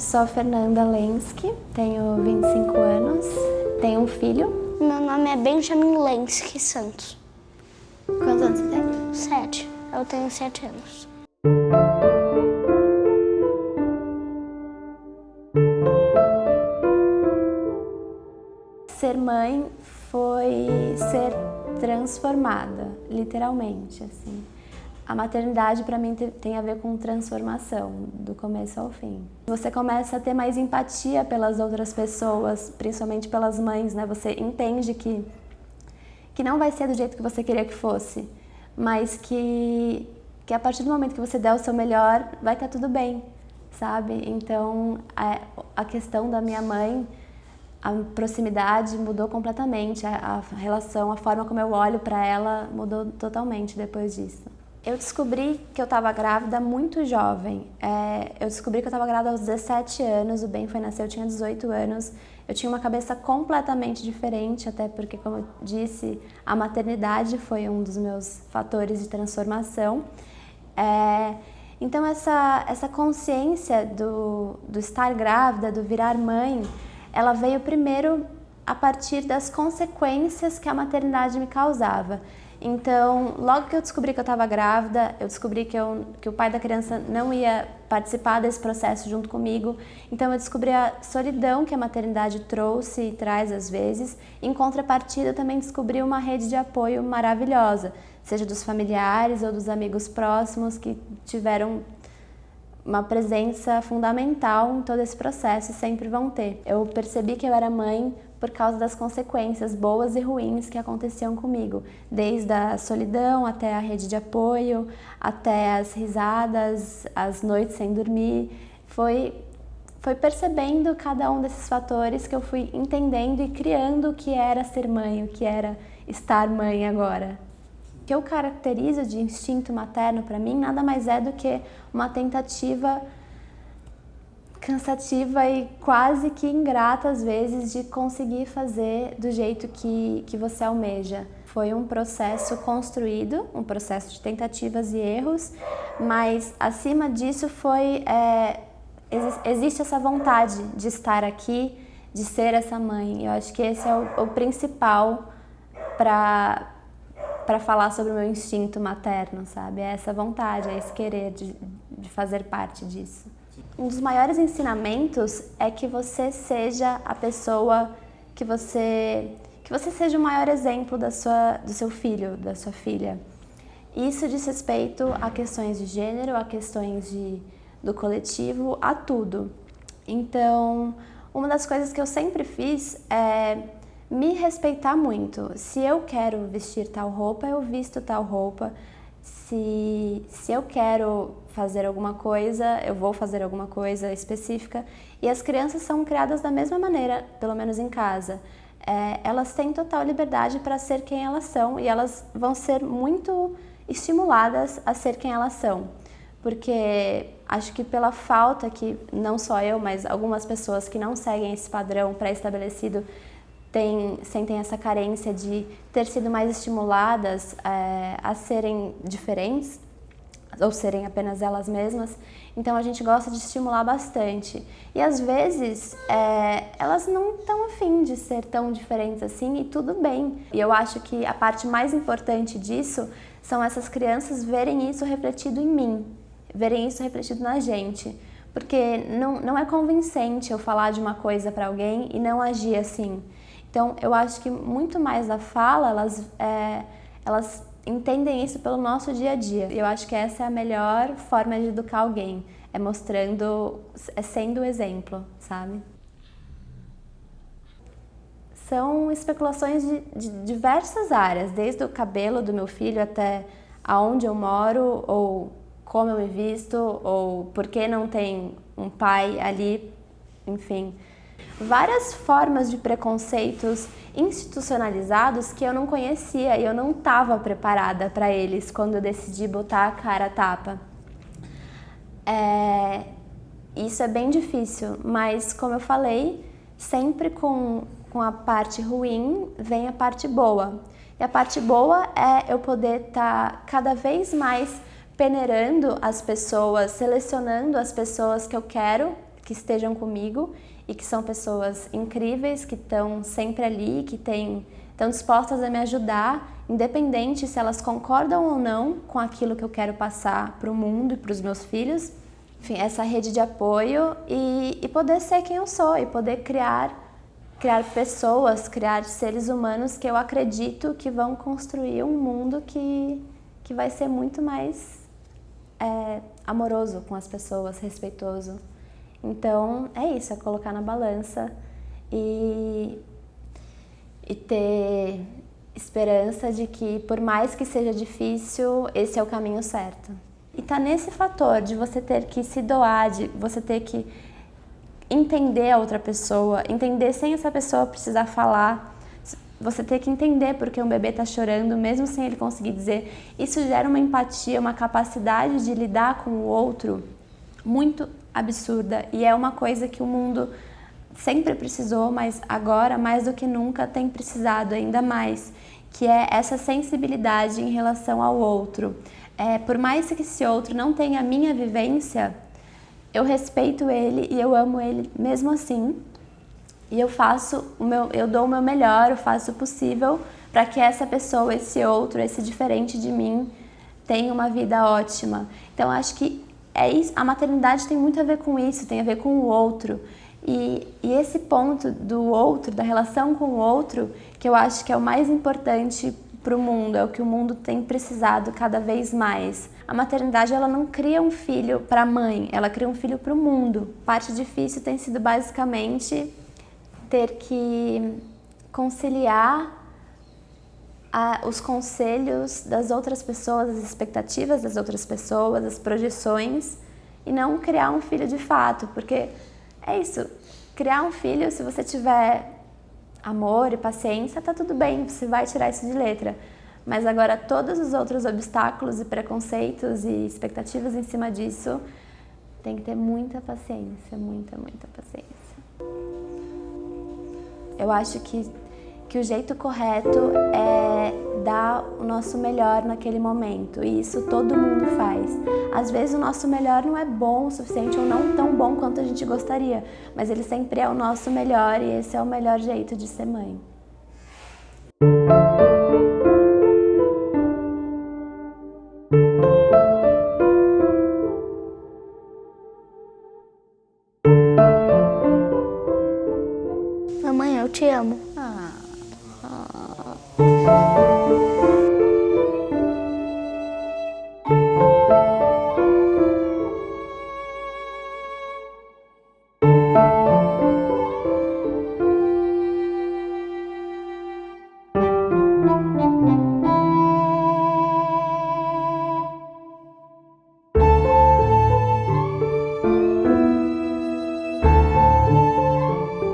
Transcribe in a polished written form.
sou a Fernanda Lenski, tenho 25 anos, tenho um filho. Meu nome é Benjamin Lenski Santos. Quantos anos você tem? 7. Eu tenho 7 anos. Ser mãe foi ser transformada, literalmente, assim. A maternidade, para mim, tem a ver com transformação, do começo ao fim. Você começa a ter mais empatia pelas outras pessoas, principalmente pelas mães, né? Você entende que não vai ser do jeito que você queria que fosse, mas que a partir do momento que você der o seu melhor, vai estar tudo bem, sabe? Então, a questão da minha mãe, a proximidade mudou completamente, a relação, a forma como eu olho para ela mudou totalmente depois disso. Eu descobri que eu estava grávida muito jovem. Eu descobri que eu estava grávida aos 17 anos, o Ben foi nascer, eu tinha 18 anos. Eu tinha uma cabeça completamente diferente, até porque, como eu disse, a maternidade foi um dos meus fatores de transformação. Então, essa consciência do estar grávida, do virar mãe, ela veio primeiro a partir das consequências que a maternidade me causava. Então, logo que eu descobri que eu estava grávida, eu descobri que o pai da criança não ia participar desse processo junto comigo. Então, eu descobri a solidão que a maternidade trouxe e traz às vezes. Em contrapartida, eu também descobri uma rede de apoio maravilhosa, seja dos familiares ou dos amigos próximos que tiveram uma presença fundamental em todo esse processo e sempre vão ter. Eu percebi que eu era mãe por causa das consequências boas e ruins que aconteciam comigo, desde a solidão até a rede de apoio, até as risadas, as noites sem dormir. Foi percebendo cada um desses fatores que eu fui entendendo e criando o que era ser mãe, o que era estar mãe agora. O que eu caracterizo de instinto materno para mim nada mais é do que uma tentativa cansativa e quase que ingrata às vezes de conseguir fazer do jeito que você almeja. Foi um processo construído, um processo de tentativas e erros, mas acima disso existe essa vontade de estar aqui, de ser essa mãe. Eu acho que esse é o principal para falar sobre o meu instinto materno, sabe? É essa vontade, é esse querer de fazer parte disso. Um dos maiores ensinamentos é que você seja a pessoa que você seja o maior exemplo do seu filho, da sua filha. Isso diz respeito a questões de gênero, a questões do coletivo, a tudo. Então, uma das coisas que eu sempre fiz é me respeitar muito. Se eu quero vestir tal roupa, eu visto tal roupa. Se eu quero fazer alguma coisa, eu vou fazer alguma coisa específica. E as crianças são criadas da mesma maneira, pelo menos em casa. Elas têm total liberdade para ser quem elas são e elas vão ser muito estimuladas a ser quem elas são. Porque acho que pela falta que, não só eu, mas algumas pessoas que não seguem esse padrão pré-estabelecido sentem essa carência de ter sido mais estimuladas a serem diferentes ou serem apenas elas mesmas. Então a gente gosta de estimular bastante. E às vezes elas não estão afim de ser tão diferentes assim e tudo bem. E eu acho que a parte mais importante disso são essas crianças verem isso refletido em mim, verem isso refletido na gente. Porque não é convincente eu falar de uma coisa para alguém e não agir assim. Então, eu acho que muito mais da fala, elas entendem isso pelo nosso dia a dia. Eu acho que essa é a melhor forma de educar alguém, sendo o exemplo, sabe? São especulações de diversas áreas, desde o cabelo do meu filho até aonde eu moro, ou como eu me visto, ou por que não tem um pai ali, enfim. Várias formas de preconceitos institucionalizados que eu não conhecia e eu não estava preparada para eles quando eu decidi botar a cara a tapa. Isso é bem difícil, mas como eu falei, sempre com a parte ruim vem a parte boa. E a parte boa é eu poder estar cada vez mais peneirando as pessoas, selecionando as pessoas que eu quero que estejam comigo e que são pessoas incríveis, que estão sempre ali, que estão dispostas a me ajudar, independente se elas concordam ou não com aquilo que eu quero passar para o mundo e para os meus filhos. Enfim, essa rede de apoio e poder ser quem eu sou e poder criar pessoas, criar seres humanos que eu acredito que vão construir um mundo que vai ser muito mais amoroso com as pessoas, respeitoso. Então é isso, é colocar na balança e ter esperança de que, por mais que seja difícil, esse é o caminho certo. E tá nesse fator de você ter que se doar, de você ter que entender a outra pessoa, entender sem essa pessoa precisar falar, você ter que entender porque um bebê tá chorando, mesmo sem ele conseguir dizer. Isso gera uma empatia, uma capacidade de lidar com o outro muito absurda, e é uma coisa que o mundo sempre precisou, mas agora, mais do que nunca, tem precisado ainda mais, que é essa sensibilidade em relação ao outro. Por mais que esse outro não tenha a minha vivência, eu respeito ele e eu amo ele mesmo assim. E eu dou o meu melhor, eu faço o possível para que essa pessoa, esse outro, esse diferente de mim, tenha uma vida ótima. Então, acho que é isso, a maternidade tem muito a ver com isso, tem a ver com o outro. E esse ponto do outro, da relação com o outro, que eu acho que é o mais importante para o mundo, é o que o mundo tem precisado cada vez mais. A maternidade, ela não cria um filho para a mãe, ela cria um filho para o mundo. A parte difícil tem sido basicamente ter que conciliar os conselhos das outras pessoas, as expectativas das outras pessoas, as projeções, e não criar um filho de fato, porque é isso, criar um filho, se você tiver amor e paciência, tá tudo bem, você vai tirar isso de letra. Mas agora todos os outros obstáculos e preconceitos e expectativas em cima disso, tem que ter muita paciência, muita paciência. Eu acho que o jeito correto é dar o nosso melhor naquele momento, e isso todo mundo faz. Às vezes o nosso melhor não é bom o suficiente ou não tão bom quanto a gente gostaria, mas ele sempre é o nosso melhor e esse é o melhor jeito de ser mãe.